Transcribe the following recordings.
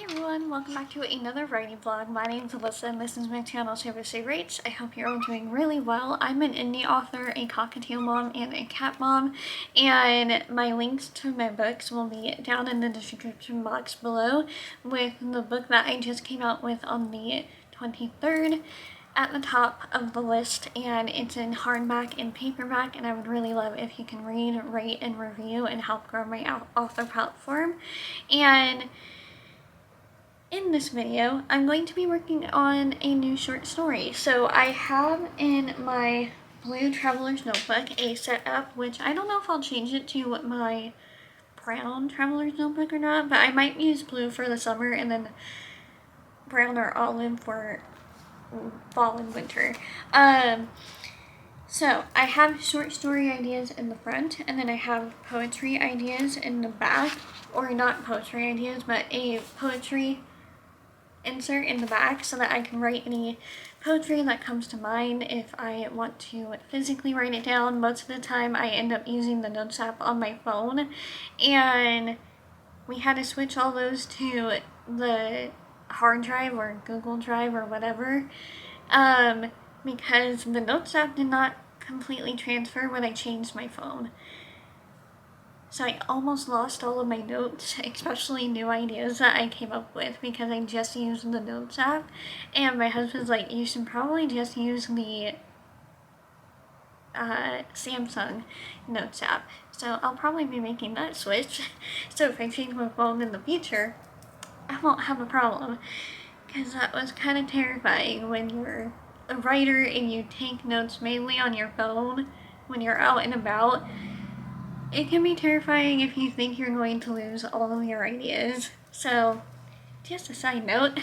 Hey everyone, welcome back to another writing vlog. My name is Alyssa and this is my channel Seriously Writes. I hope you're all doing really well. I'm an indie author, a cockatiel mom, and a cat mom, and my links to my books will be down in the description box below, with the book that I just came out with on the 23rd at the top of the list, and it's in hardback and paperback, and I would really love if you can read, rate, and review and help grow my author platform. And in this video, I'm going to be working on a new short story. So I have in my blue Traveler's Notebook a setup, which I don't know if I'll change it to my brown Traveler's Notebook or not, but I might use blue for the summer and then brown or olive for fall and winter. So I have short story ideas in the front, and then I have poetry ideas in the back, or not poetry ideas, but a poetry insert in the back so that I can write any poetry that comes to mind if I want to physically write it down. Most of the time I end up using the Notes app on my phone, and we had to switch all those to the hard drive or Google Drive or whatever, because the Notes app did not completely transfer when I changed my phone. So I almost lost all of my notes, especially new ideas that I came up with, because I just used the Notes app. And my husband's like, you should probably just use the Samsung Notes app. So I'll probably be making that switch. So if I change my phone in the future, I won't have a problem. Because that was kind of terrifying when you're a writer and you take notes mainly on your phone when you're out and about. It can be terrifying if you think you're going to lose all of your ideas. So, just a side note,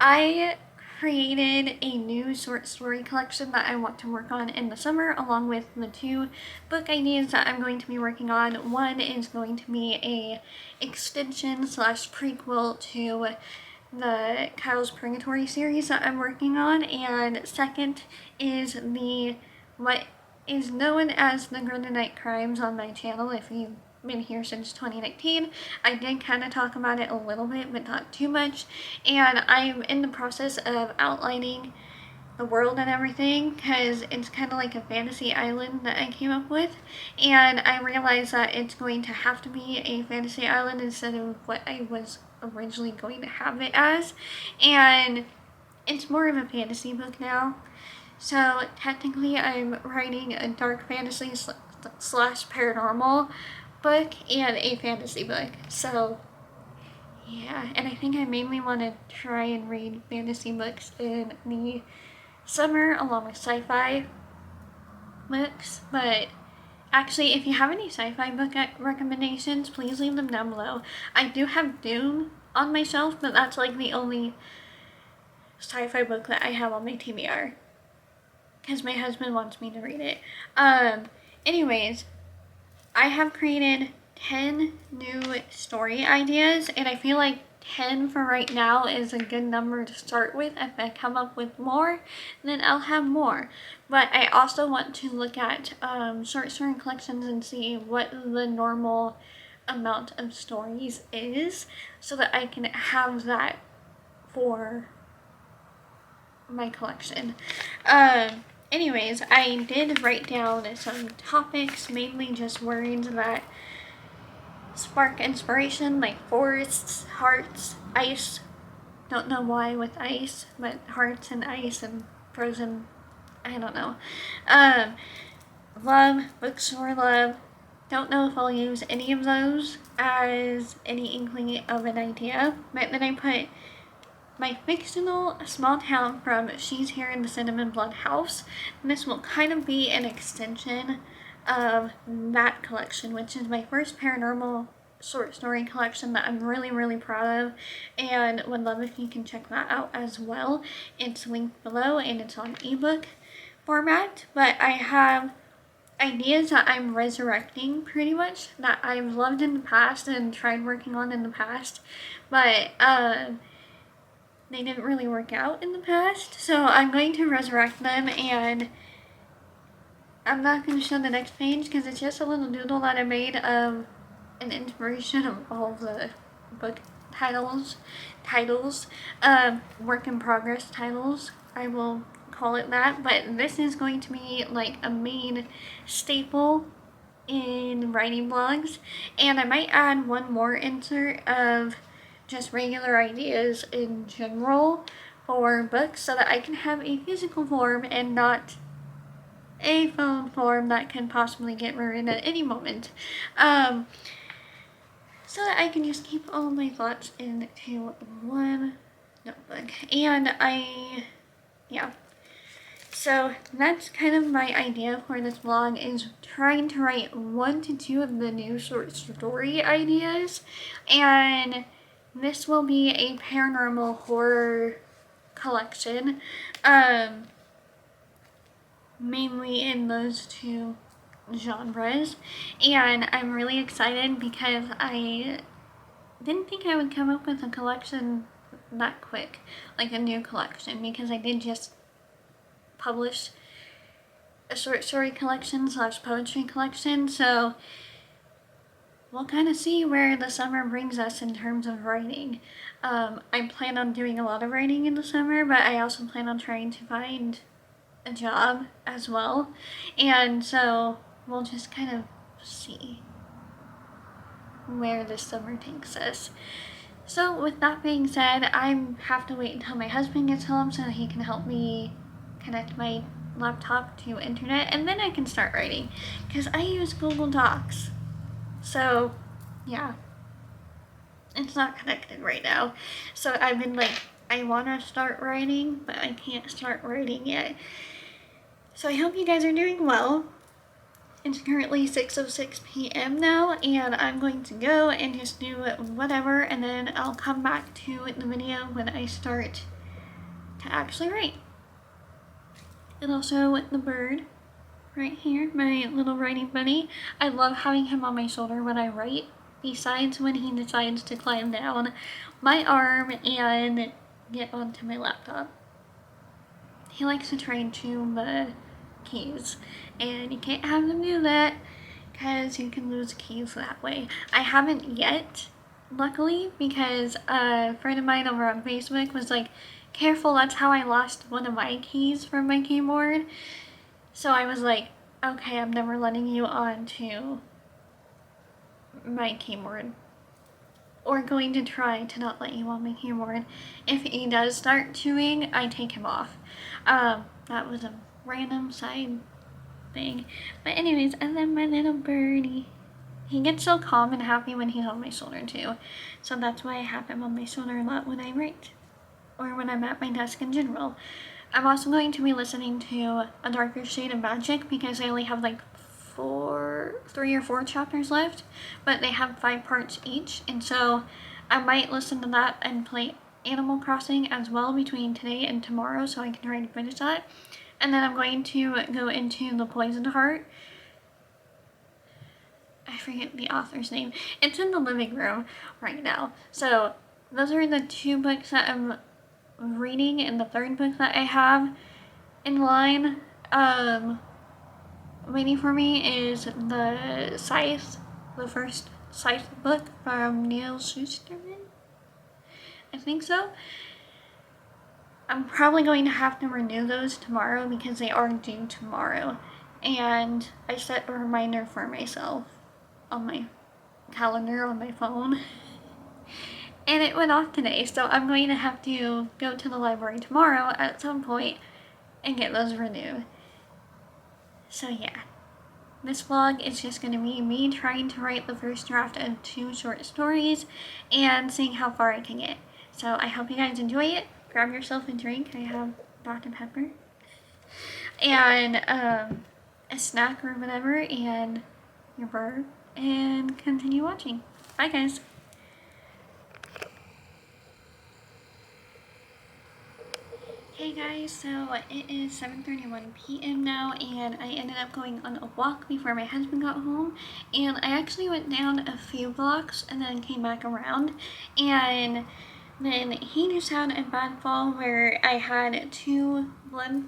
I created a new short story collection that I want to work on in the summer, along with the two book ideas that I'm going to be working on. One is going to be a extension / prequel to the Kyle's Purgatory series that I'm working on, and second is what is known as the Grundonite Crimes on my channel. If you've been here since 2019, I did kind of talk about it a little bit, but not too much, and I'm in the process of outlining the world and everything, because it's kind of like a fantasy island that I came up with, and I realized that it's going to have to be a fantasy island instead of what I was originally going to have it as, and it's more of a fantasy book now. So technically I'm writing a dark fantasy / paranormal book and a fantasy book. So yeah, and I think I mainly want to try and read fantasy books in the summer along with sci-fi books. But actually, if you have any sci-fi book recommendations, please leave them down below. I do have Dune on my shelf, but that's like the only sci-fi book that I have on my TBR, because my husband wants me to read it. Anyways, I have created 10 new story ideas, and I feel like 10 for right now is a good number to start with. If I come up with more, then I'll have more. But I also want to look at short story collections and see what the normal amount of stories is, so that I can have that for my collection. Anyways, I did write down some topics, mainly just words that spark inspiration, like forests, hearts, ice. Don't know why with ice, but hearts and ice and frozen, I don't know. Love, bookstore love. Don't know if I'll use any of those as any inkling of an idea, but then I put my fictional small town from She's Here in the Cinnamon Blood House. And this will kind of be an extension of that collection, which is my first paranormal short story collection that I'm really, really proud of, and would love if you can check that out as well. It's linked below and it's on ebook format, but I have ideas that I'm resurrecting pretty much that I've loved in the past and tried working on in the past, but they didn't really work out in the past, so I'm going to resurrect them, and I'm not going to show the next page because it's just a little doodle that I made of an inspiration of all of the book titles, work in progress titles, I will call it that, but this is going to be like a main staple in writing blogs, and I might add one more insert of just regular ideas in general for books so that I can have a physical form and not a phone form that can possibly get ruined at any moment. So that I can just keep all my thoughts into one notebook. And yeah. So that's kind of my idea for this vlog, is trying to write 1 to 2 of the new short story ideas. And this will be a paranormal horror collection. Mainly in those 2 genres, and I'm really excited because I didn't think I would come up with a collection that quick, like a new collection, because I did just publish a short story collection / poetry collection, so we'll kind of see where the summer brings us in terms of writing. I plan on doing a lot of writing in the summer, but I also plan on trying to find a job as well, and so we'll just kind of see where this summer takes us. So with that being said, I have to wait until my husband gets home so that he can help me connect my laptop to internet, and then I can start writing, because I use Google Docs. So yeah, it's not connected right now, so I've been like, I want to start writing, but I can't start writing yet. So I hope you guys are doing well. It's currently 6:06 p.m. now, and I'm going to go and just do whatever, and then I'll come back to the video when I start to actually write. And also with the bird right here, my little writing buddy, I love having him on my shoulder when I write, besides when he decides to climb down my arm and get onto my laptop. He likes to try and chew the keys, and you can't have them do that because you can lose keys that way. I haven't yet, luckily, because a friend of mine over on Facebook was like, careful, that's how I lost one of my keys from my keyboard. So I was like, okay, I'm never letting you onto my keyboard, or going to try to not let you on my keyboard. If he does start chewing, I take him off. That was a random side thing. But anyways, and then my little birdie. He gets so calm and happy when he's on my shoulder too. So that's why I have him on my shoulder a lot when I write, or when I'm at my desk in general. I'm also going to be listening to A Darker Shade of Magic, because I only have like 3 or 4 chapters left, but they have 5 parts each, and so I might listen to that and play Animal Crossing as well between today and tomorrow, so I can try to finish that. And then I'm going to go into The Poisoned Heart. I forget the author's name. It's in the living room right now. So those are the 2 books that I'm reading, and the 3rd book that I have in line waiting for me is the Scythe, the first Scythe book from Neal Shusterman. I think so. I'm probably going to have to renew those tomorrow because they are due tomorrow. And I set a reminder for myself on my calendar on my phone. And it went off today, so I'm going to have to go to the library tomorrow at some point and get those renewed. So yeah, this vlog is just going to be me trying to write the first draft of 2 short stories and seeing how far I can get. So I hope you guys enjoy it. Grab yourself a drink. I have Dr. Pepper. And a snack or whatever, and your bird, and continue watching. Bye guys. Hey guys, so it is 7:31 p.m. now, and I ended up going on a walk before my husband got home, and I actually went down a few blocks and then came back around, and then he just had a bad fall where I had 2 blood,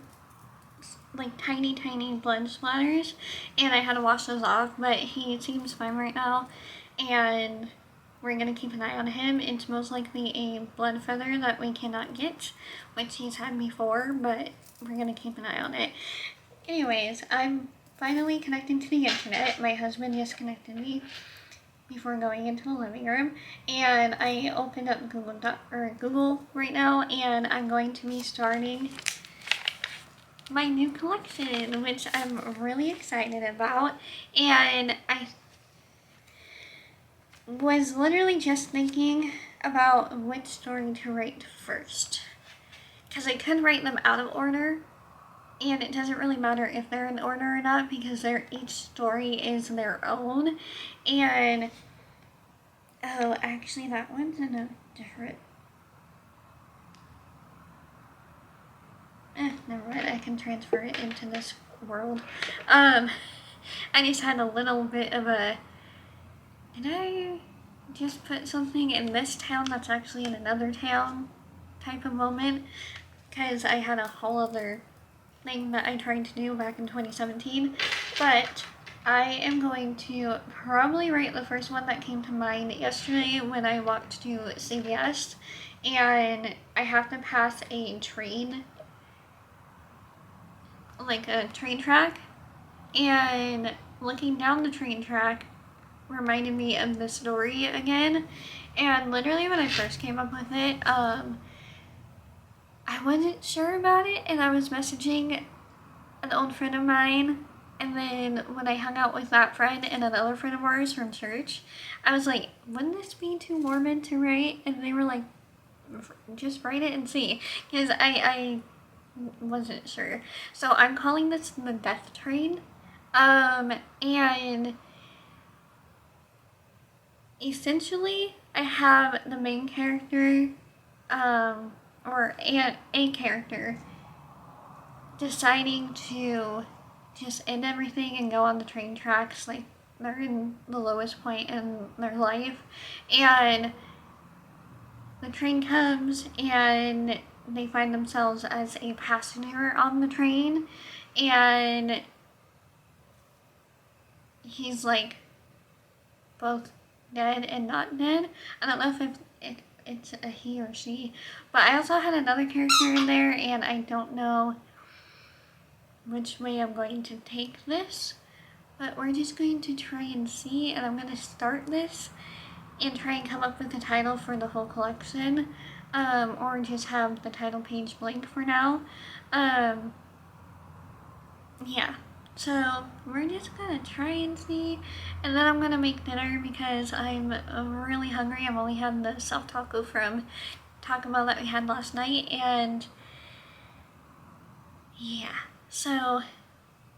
like tiny blood splatters, and I had to wash those off, but he seems fine right now, and we're going to keep an eye on him. It's most likely a blood feather that we cannot get, which he's had before, but we're going to keep an eye on it. Anyways, I'm finally connecting to the internet. My husband just connected me before going into the living room, and I opened up Google right now, and I'm going to be starting my new collection, which I'm really excited about. And I was literally just thinking about which story to write first, because I could write them out of order, and it doesn't really matter if they're in order or not, because each story is their own. And oh, actually that one's in a different, never mind, I can transfer it into this world. I just had a little bit of a, did I just put something in this town that's actually in another town type of moment? Because I had a whole other thing that I tried to do back in 2017. But I am going to probably write the first one that came to mind yesterday when I walked to CVS, and I have to pass a train, like a train track, and looking down the train track reminded me of the story again. And literally when I first came up with it, I wasn't sure about it, and I was messaging an old friend of mine, and then when I hung out with that friend and another friend of ours from church, I was like, wouldn't this be too morbid to write? And they were like, just write it and see, because I wasn't sure. So I'm calling this the Death Train. And essentially I have the main character, or a character deciding to just end everything and go on the train tracks. Like, they're in the lowest point in their life, and the train comes and they find themselves as a passenger on the train, and he's like both dead and not dead. I don't know if it's a he or she, but I also had another character in there, and I don't know which way I'm going to take this, but we're just going to try and see. And I'm going to start this and try and come up with a title for the whole collection, or just have the title page blank for now. Yeah, so we're just gonna try and see, and then I'm gonna make dinner because I'm really hungry. I've only had the soft taco from Taco Bell that we had last night, and yeah, so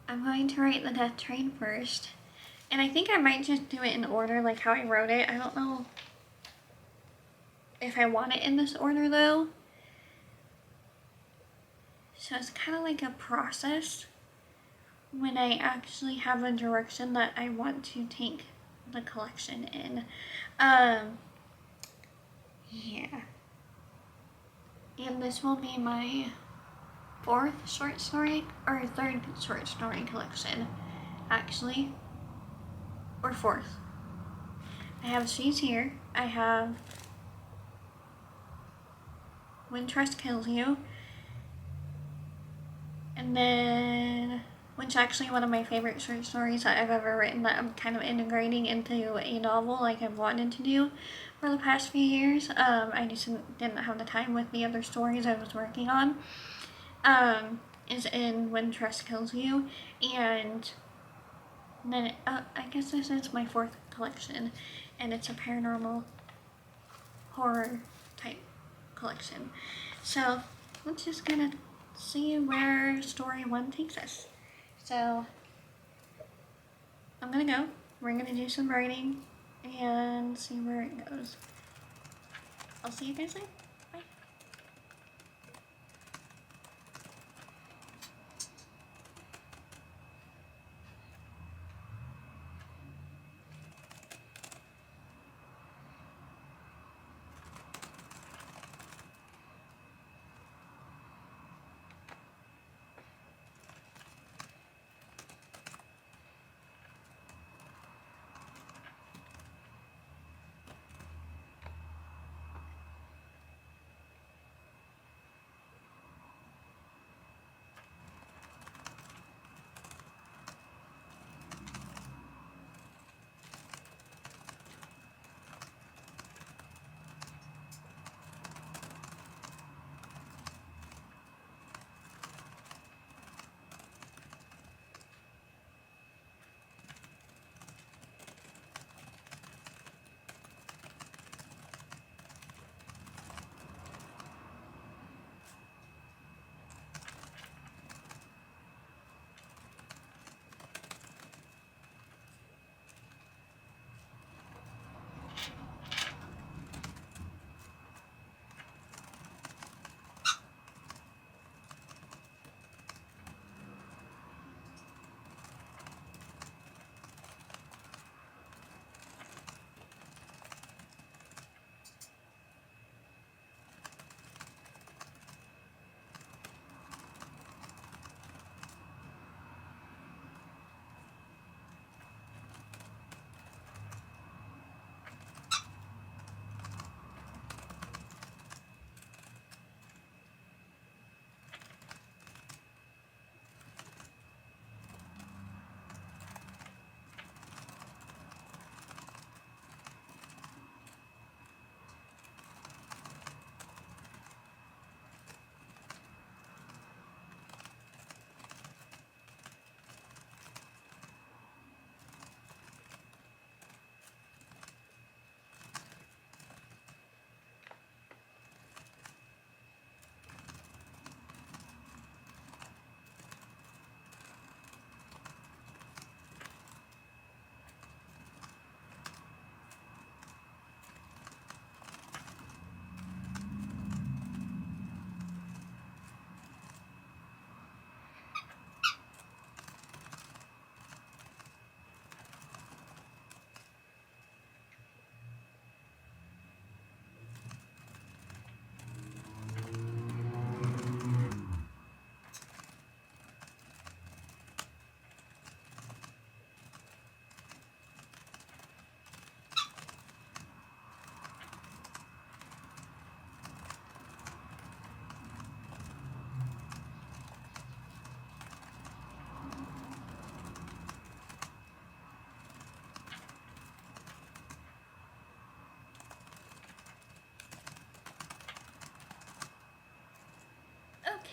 I'm going to write the Death Train first, and I think I might just do it in order like how I wrote it. I don't know if I want it in this order though, so it's kind of like a process when I actually have a direction that I want to take the collection in. Yeah. And this will be my third short story collection, actually. Or fourth. I have She's Here. I have When Trust Kills You. And then, which is actually one of my favorite short stories that I've ever written, that I'm kind of integrating into a novel like I've wanted to do for the past few years. I just didn't have the time with the other stories I was working on. Is in When Trust Kills You, and then I guess this is my fourth collection, and it's a paranormal horror type collection. So let's just gonna see where story one takes us. So I'm gonna go. We're gonna do some writing and see where it goes. I'll see you guys later. Bye.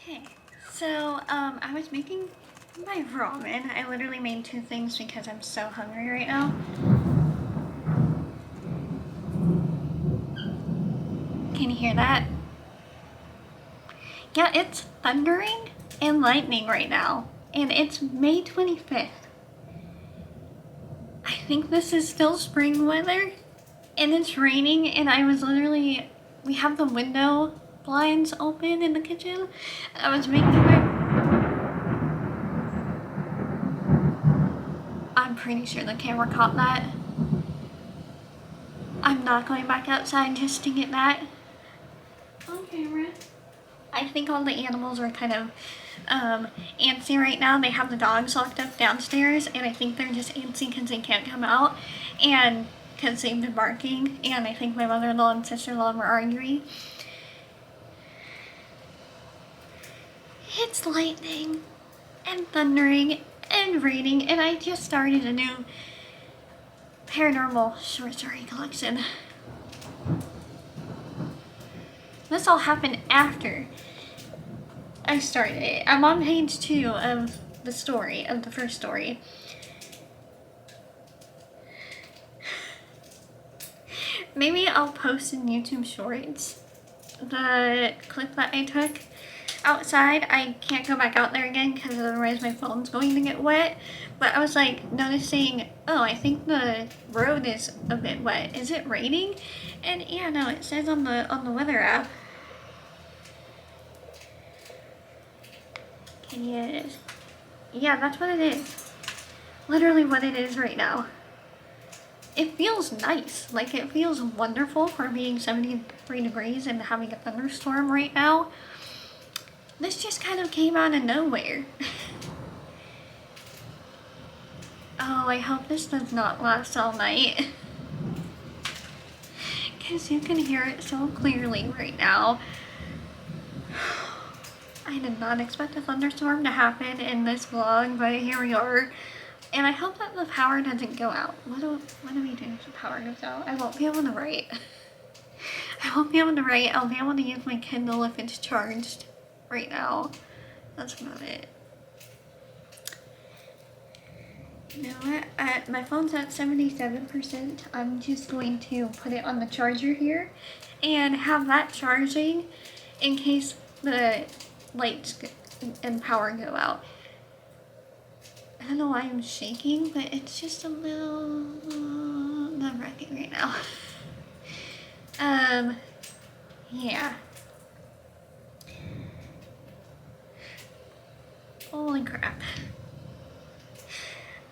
Okay, so I was making my ramen. I literally made 2 things because I'm so hungry right now. Can you hear that? Yeah, it's thundering and lightning right now, and it's May 25th. I think this is still spring weather, and it's raining, and we have the window blinds open in the kitchen. I was making I'm pretty sure the camera caught that. I'm not going back outside just to get that on camera. I think all the animals are kind of antsy right now. They have the dogs locked up downstairs, and I think they're just antsy because they can't come out, and because they've been barking, and I think my mother-in-law and sister-in-law were arguing. It's lightning and thundering and raining, and I just started a new paranormal short story collection. This all happened after I started it. I'm on page 2 of the story, of the first story. Maybe I'll post in YouTube Shorts the clip that I took outside. I can't go back out there again because otherwise my phone's going to get wet. But I was like noticing, oh, I think the road is a bit wet. Is it raining? And yeah, no, it says on the weather app. Yes. Yeah, that's what it is. Literally what it is right now. It feels nice. Like, it feels wonderful for being 73 degrees and having a thunderstorm right now. This just kind of came out of nowhere. Oh, I hope this does not last all night. Because you can hear it so clearly right now. I did not expect a thunderstorm to happen in this vlog, but here we are. And I hope that the power doesn't go out. What do we do if the power goes out? I won't be able to write. I won't be able to write. I'll be able to use my Kindle if it's charged right now. That's about it. You know what? My phone's at 77%. I'm just going to put it on the charger here and have that charging in case the lights and power go out. I don't know why I'm shaking, but it's just a little nerve-wracking right now. Yeah. Holy crap.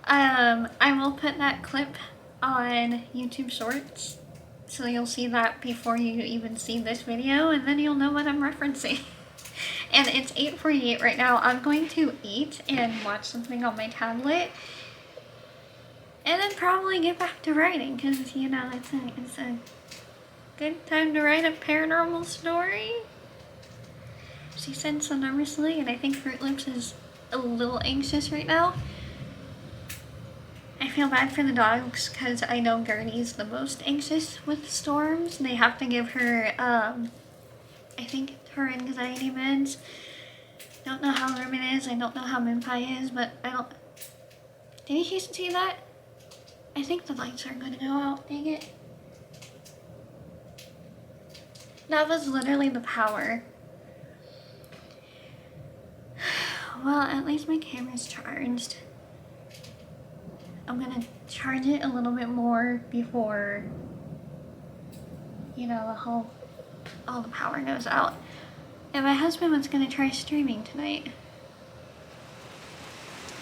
I will put that clip on YouTube Shorts, so you'll see that before you even see this video, and then you'll know what I'm referencing. And it's 8:48 right now. I'm going to eat and watch something on my tablet, and then probably get back to writing, because, you know, it's a good time to write a paranormal story. She said so nervously, and I think Fruit Loops is a little anxious right now. I feel bad for the dogs, because I know Gertie's the most anxious with storms. They have to give her, I think, her anxiety meds. Don't know how Lemon is, I don't know how Minpie is, but I don't... Did you see that? I think the lights are gonna go out, dang it. That was literally the power. Well, at least my camera's charged. I'm gonna charge it a little bit more before, you know, all the power goes out. And my husband was gonna try streaming tonight.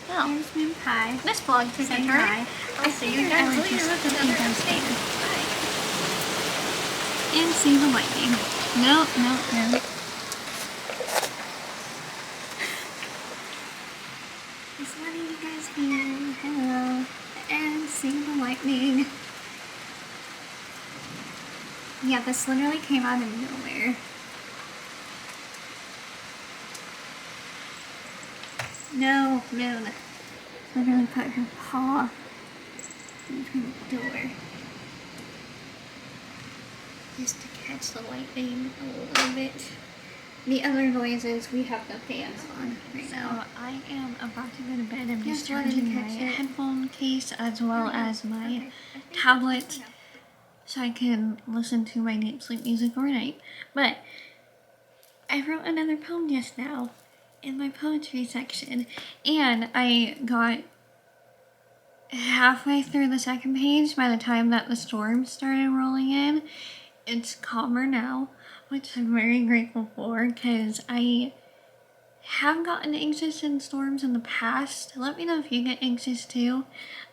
Well, there's Minpie. This vlog took a turn. I'll see you guys later with another update. Bye. And see the lightning. No. Just letting you guys hear. Hello. And see the lightning. Yeah, this literally came out of nowhere. No, Moon. Literally put her paw between the door. Just to catch the lightning a little bit. The other noise is we have the fans on right now. So I am about to go to bed. I'm just wanted to charging my catch it. headphone case as well as my tablet so I can listen to my deep sleep music overnight. But I wrote another poem just now in my poetry section, and I got halfway through the second page by the time that the storm started rolling in. It's calmer now, which I'm very grateful for, because I have gotten anxious in storms in the past. Let me know if you get anxious too,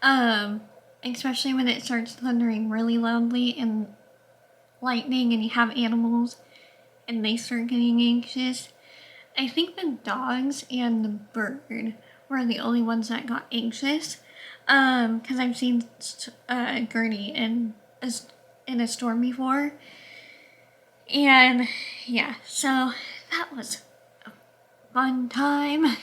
especially when it starts thundering really loudly and lightning and you have animals and they start getting anxious. I think the dogs and the bird were the only ones that got anxious, because I've seen Gurney in a storm before, and yeah, so that was a fun time.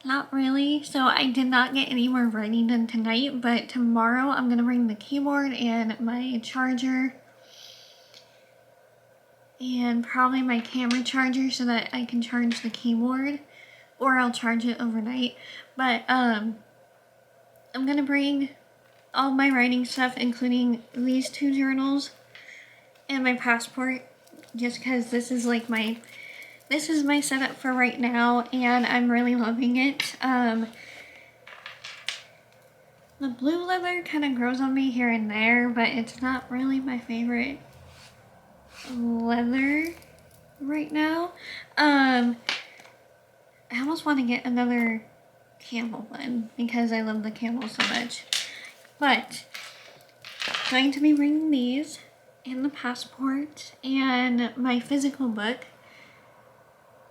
Not really, so I did not get any more writing done tonight, but tomorrow I'm gonna bring the keyboard and my charger and probably my camera charger so that I can charge the keyboard, or I'll charge it overnight. But I'm gonna bring all my writing stuff, including these 2 journals and my passport, just because this is my setup for right now, and I'm really loving it. The blue leather kind of grows on me here and there, but it's not really my favorite leather right now. I almost want to get another camel one because I love the camel so much. But I'm going to be bringing these and the passport and my physical book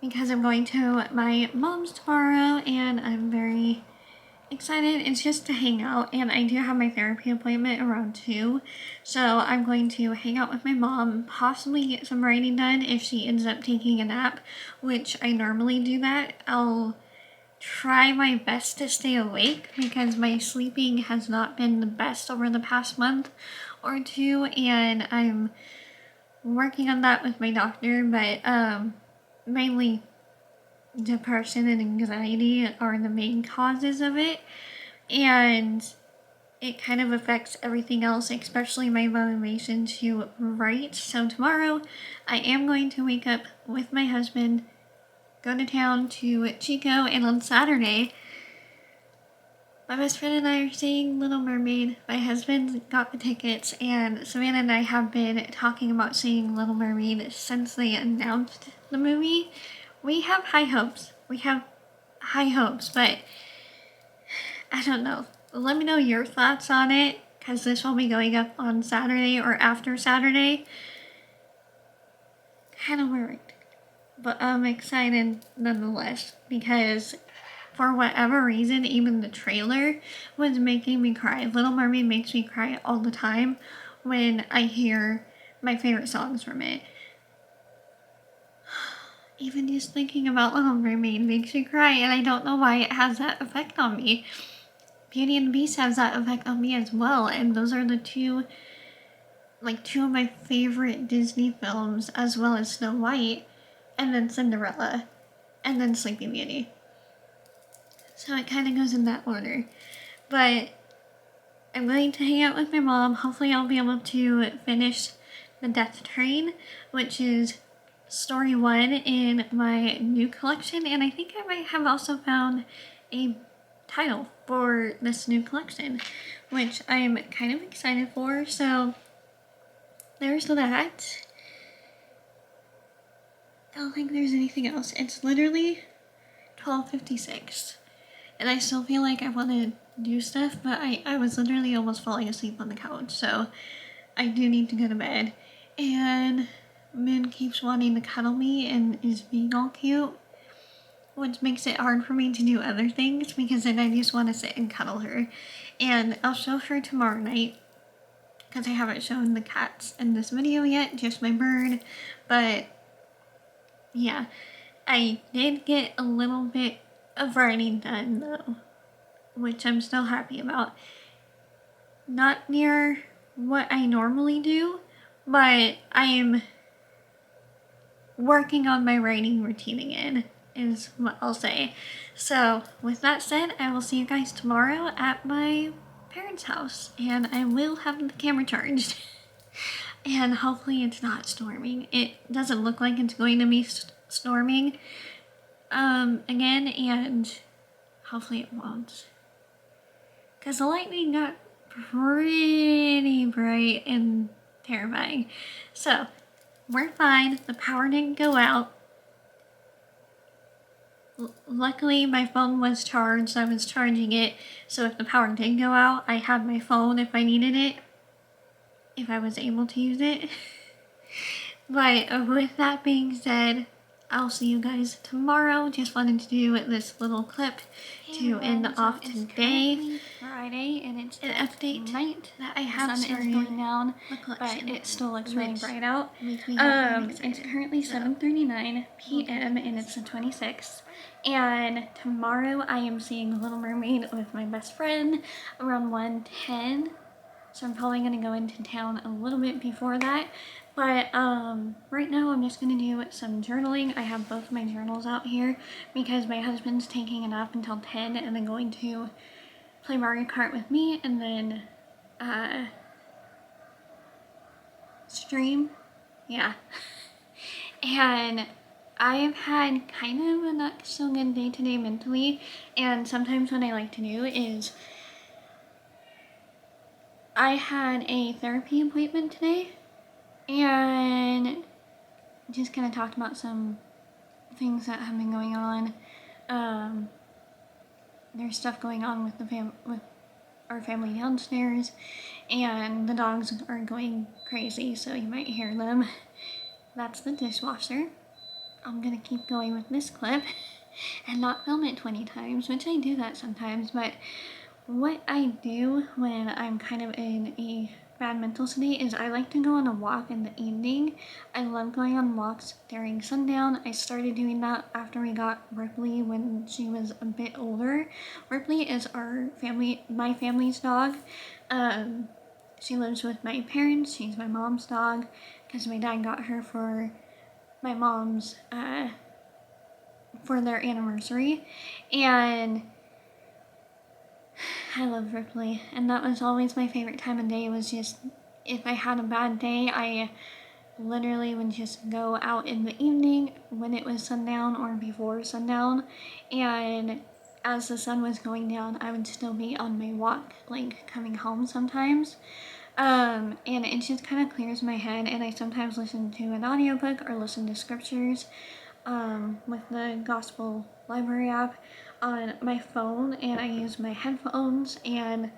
because I'm going to my mom's tomorrow and I'm very excited. It's just to hang out, and I do have my therapy appointment around 2, so I'm going to hang out with my mom, possibly get some writing done if she ends up taking a nap, which I normally do that. I'll try my best to stay awake because my sleeping has not been the best over the past month or 2, and I'm working on that with my doctor, but mainly depression and anxiety are the main causes of it, and it kind of affects everything else, especially my motivation to write. So tomorrow I am going to wake up with my husband, go to town to Chico, and on Saturday my best friend and I are seeing Little Mermaid. My husband got the tickets, and Savannah and I have been talking about seeing Little Mermaid since they announced the movie. We have high hopes, but I don't know. Let me know your thoughts on it, because this will be going up on Saturday or after Saturday. Kind of worried, but I'm excited nonetheless, because for whatever reason, even the trailer was making me cry. Little Mermaid makes me cry all the time when I hear my favorite songs from it. Even just thinking about Little Mermaid makes me cry, and I don't know why it has that effect on me. Beauty and the Beast has that effect on me as well, and those are the two of my favorite Disney films, as well as Snow White, and then Cinderella, and then Sleeping Beauty. So it kind of goes in that order. But I'm going to hang out with my mom. Hopefully I'll be able to finish The Death Train, which is story 1 in my new collection, and I think I might have also found a title for this new collection, which I'm kind of excited for. So there's that. I don't think there's anything else. It's literally 12:56, and I still feel like I want to do stuff, but I was literally almost falling asleep on the couch, so I do need to go to bed. And Moon keeps wanting to cuddle me and is being all cute, which makes it hard for me to do other things because then I just want to sit and cuddle her. And I'll show her tomorrow night because I haven't shown the cats in this video yet, just my bird. But yeah, I did get a little bit of writing done though, which I'm still happy about. Not near what I normally do, but I am working on my writing routine again, is what I'll say. So, with that said, I will see you guys tomorrow at my parents' house, and I will have the camera charged. And hopefully it's not storming. It doesn't look like it's going to be storming again, and hopefully it won't. Because the lightning got pretty bright and terrifying. So, we're fine. The power didn't go out. Luckily, my phone was charged. I was charging it. So if the power did go out, I had my phone if I needed it. If I was able to use it. But with that being said, I'll see you guys tomorrow. Just wanted to do this little clip to end off today. Friday, and it's an update night that I have the sun started is going down, the but collection, it still looks really which bright out. makes me happy and It's excited. currently So, 7:39 p.m. and it's the 26th. And tomorrow I am seeing The Little Mermaid with my best friend around 1:10. So I'm probably gonna go into town a little bit before that. But right now I'm just gonna do some journaling. I have both my journals out here because my husband's taking a nap until 10 and then going to play Mario Kart with me and then stream. Yeah. And I've had kind of a not so good day today mentally, and sometimes what I like to do is I had a therapy appointment today and just kind of talked about some things that have been going on. There's stuff going on with with our family downstairs, and the dogs are going crazy, so you might hear them. That's the dishwasher. I'm gonna keep going with this clip and not film it 20 times, which I do that sometimes, but what I do when I'm kind of in a bad mental state is I like to go on a walk in the evening. I love going on walks during sundown. I started doing that after we got Ripley when she was a bit older. Ripley is my family's dog. She lives with my parents. She's my mom's dog because my dad got her for my mom's for their anniversary, and I love Ripley, and that was always my favorite time of day. Was just if I had a bad day, I literally would just go out in the evening when it was sundown or before sundown, and as the sun was going down, I would still be on my walk, like coming home sometimes. And it just kind of clears my head, and I sometimes listen to an audiobook or listen to scriptures with the Gospel Library app on my phone, and I use my headphones. And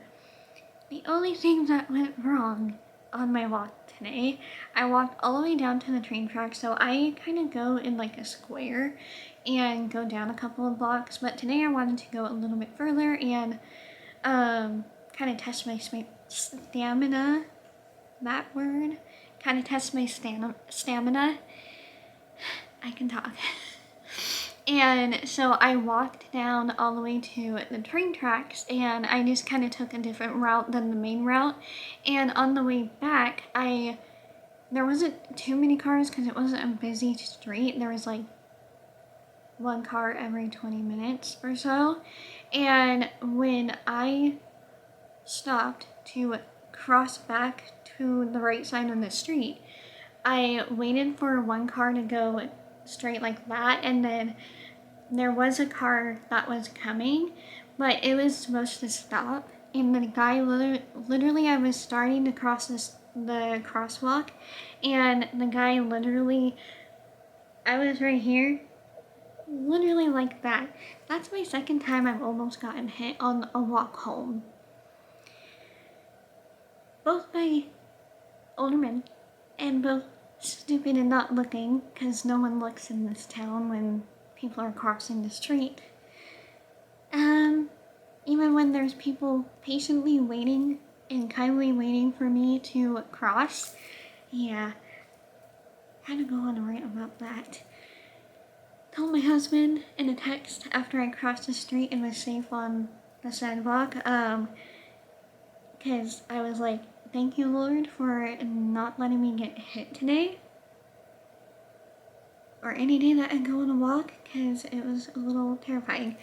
the only thing that went wrong on my walk today, I walked all the way down to the train track, so I kind of go in like a square and go down a couple of blocks, but today I wanted to go a little bit further and kind of test my stamina, that word, kind of test my stamina. I can talk. And so I walked down all the way to the train tracks, and I just kind of took a different route than the main route. And on the way back, there wasn't too many cars because it wasn't a busy street. There was like one car every 20 minutes or so. And when I stopped to cross back to the right side of the street, I waited for one car to go straight like that, and then there was a car that was coming, but it was supposed to stop, and the guy literally I was starting to cross the crosswalk, and the guy literally, I was right here, literally like that. That's my second time I've almost gotten hit on a walk home. Both by older men, and both stupid and not looking, because no one looks in this town when people are crossing the street. Even when there's people patiently waiting and kindly waiting for me to cross. Yeah, had to go on a rant about that. Told my husband in a text after I crossed the street and was safe on the sidewalk, because I was like, thank you, Lord, for not letting me get hit today. or any day that I go on a walk, because it was a little terrifying.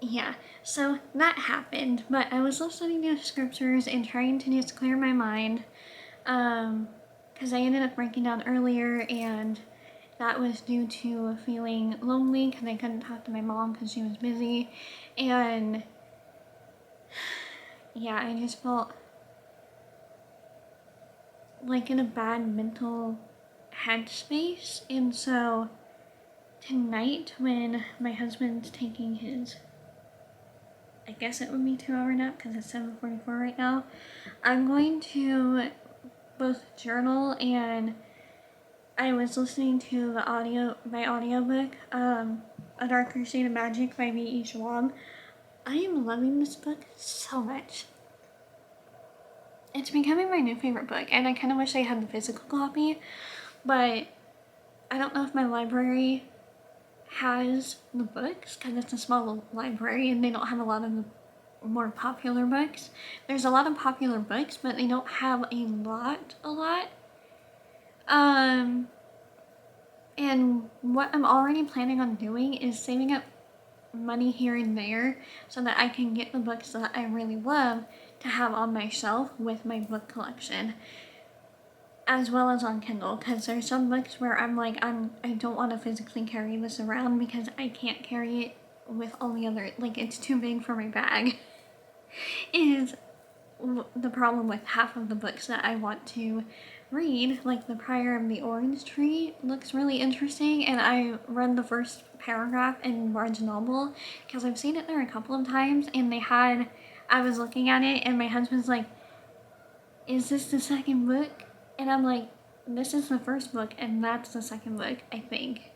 Yeah, so that happened, but I was listening to scriptures and trying to just clear my mind, because I ended up breaking down earlier, and that was due to feeling lonely because I couldn't talk to my mom because she was busy, and yeah, I just felt like in a bad mental headspace. And so tonight, when my husband's taking his, I guess it would be 2-hour nap because it's 7:44 right now, I'm going to both journal, and I was listening to my audiobook, A Darker Shade of Magic by V.E. Schwab. I am loving this book so much. It's becoming my new favorite book, and I kind of wish I had the physical copy, but I don't know if my library has the books because it's a small library and they don't have a lot of the more popular books. There's a lot of popular books, but they don't have a lot. And what I'm already planning on doing is saving up money here and there so that I can get the books that I really love to have on my shelf with my book collection, as well as on Kindle, because there's some books where I'm like, I don't want to physically carry this around because I can't carry it with all the other, like, it's too big for my bag. Is the problem with half of the books that I want to read, like The Prior of the Orange Tree looks really interesting, and I read the first paragraph in Barnes Noble because I've seen it there a couple of times, and I was looking at it and my husband's like, is this the second book? And I'm like, this is the first book and that's the second book, I think.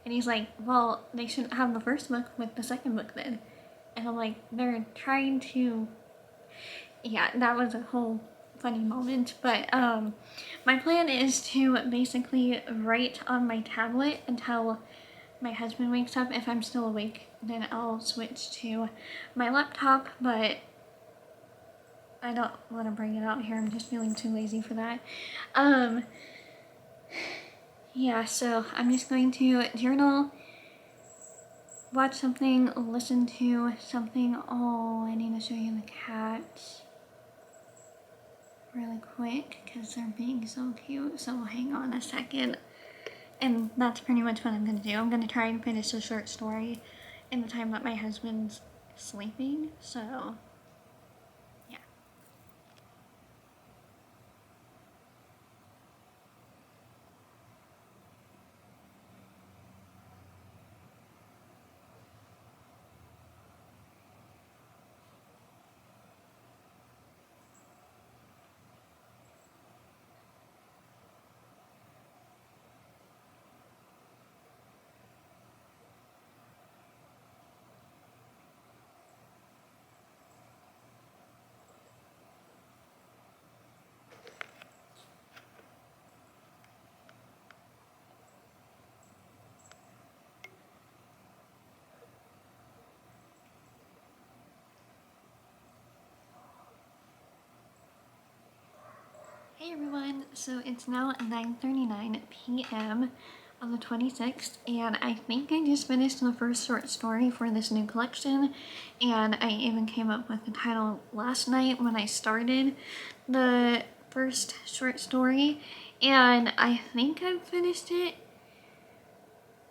And he's like, well, they shouldn't have the first book with the second book then. And I'm like, they're trying to, yeah, that was a whole funny moment. But my plan is to basically write on my tablet until my husband wakes up. If I'm still awake, then I'll switch to my laptop, but I don't want to bring it out here. I'm just feeling too lazy for that. Yeah, so I'm just going to journal, watch something, listen to something. Oh, I need to show you the cats really quick because they're being so cute. So hang on a second. And that's pretty much what I'm going to do. I'm going to try and finish a short story in the time that my husband's sleeping. So, yeah. Hey everyone, so it's now 9:39 p.m. on the 26th, and I think I just finished the first short story for this new collection, and I even came up with the title last night when I started the first short story, and I think I've finished it.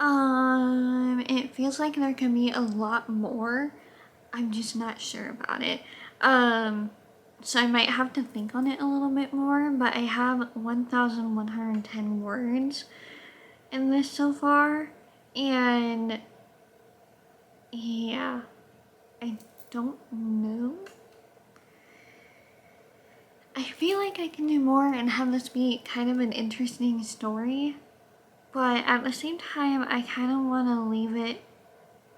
It feels like there could be a lot more. I'm just not sure about it. So I might have to think on it a little bit more, but I have 1,110 words in this so far, and yeah, I don't know. I feel like I can do more and have this be kind of an interesting story, but at the same time, I kind of want to leave it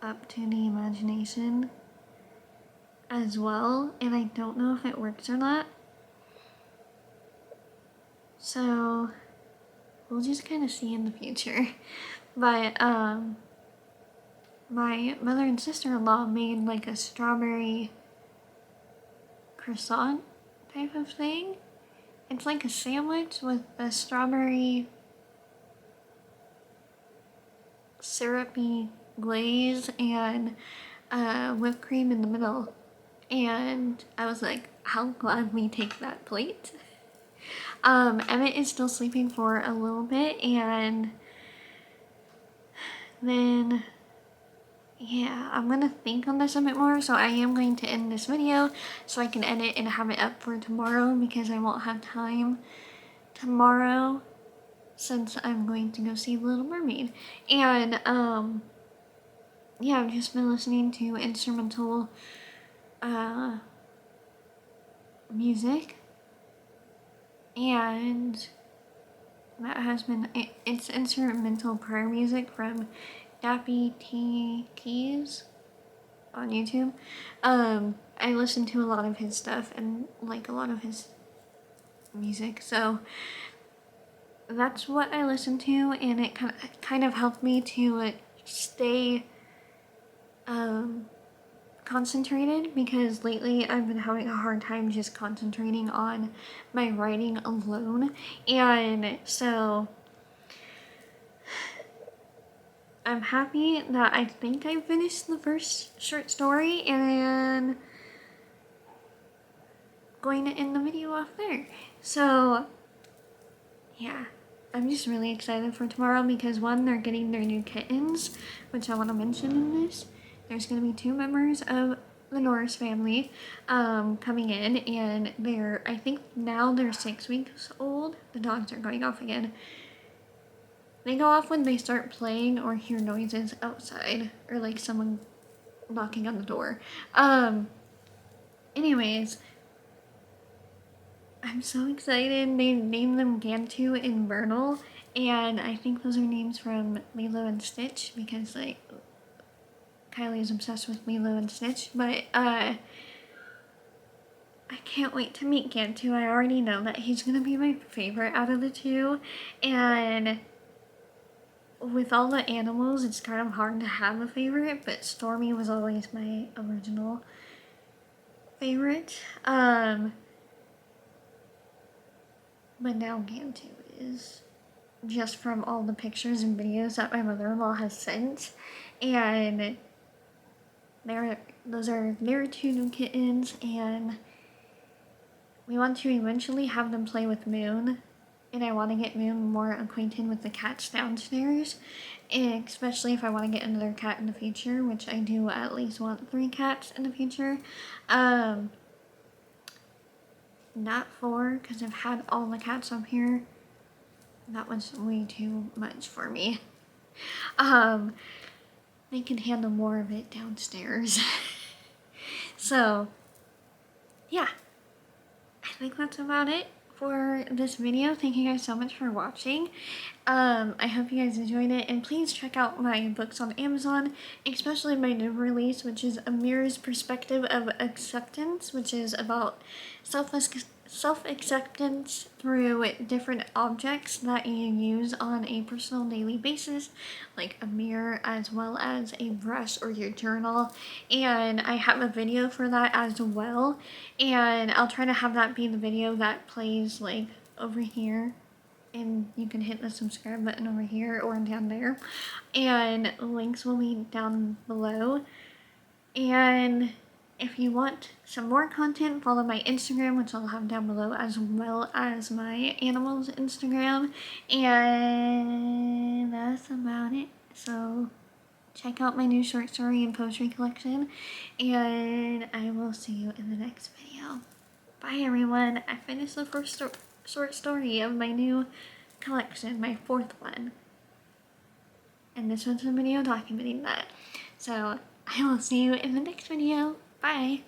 up to the imagination as well, and I don't know if it works or not. So we'll just kind of see in the future. But my mother and sister-in-law made like a strawberry croissant type of thing. It's like a sandwich with a strawberry syrupy glaze and whipped cream in the middle. And I was like, how glad we take that plate. Emmett is still sleeping for a little bit, and then yeah, I'm gonna think on this a bit more, so I am going to end this video so I can edit and have it up for tomorrow, because I won't have time tomorrow since I'm going to go see The Little Mermaid. And yeah, I've just been listening to instrumental music, and that has been it's instrumental prayer music from Dappy T Keys on YouTube. I listen to a lot of his stuff and like a lot of his music, so that's what I listen to, and it kind of helped me to stay concentrated, because lately I've been having a hard time just concentrating on my writing alone. And so I'm happy that I think I finished the first short story, and going to end the video off there. So yeah, I'm just really excited for tomorrow, because one, they're getting their new kittens, which I want to mention in this. There's going to be 2 members of the Norris family coming in, and I think now they're 6 weeks old. The dogs are going off again. They go off when they start playing or hear noises outside, or like someone knocking on the door. Anyways, I'm so excited. They named them Gantu and Vernal, and I think those are names from Lilo and Stitch, because like Kylie is obsessed with Lilo and Stitch. But I can't wait to meet Gantu. I already know that he's gonna be my favorite out of the 2, and with all the animals, it's kind of hard to have a favorite, but Stormy was always my original favorite. But now Gantu is, just from all the pictures and videos that my mother-in-law has sent, and those are their 2 new kittens, and we want to eventually have them play with Moon, and I want to get Moon more acquainted with the cats downstairs, and especially if I want to get another cat in the future, which I do at least want 3 cats in the future. Not 4, because I've had all the cats up here. That was way too much for me. They can handle more of it downstairs. So yeah, I think that's about it for this video. Thank you guys so much for watching. I hope you guys enjoyed it, and please check out my books on Amazon, especially my new release, which is Amir's Perspective of Acceptance, which is about self-acceptance through different objects that you use on a personal daily basis, like a mirror as well as a brush or your journal. And I have a video for that as well, and I'll try to have that be the video that plays like over here, and you can hit the subscribe button over here or down there, and links will be down below. And if you want some more content, follow my Instagram, which I'll have down below, as well as my animals Instagram. And that's about it. So check out my new short story and poetry collection, and I will see you in the next video. Bye everyone. I finished the first short story of my new collection, my 4th one. And this one's a video documenting that. So I will see you in the next video. Bye.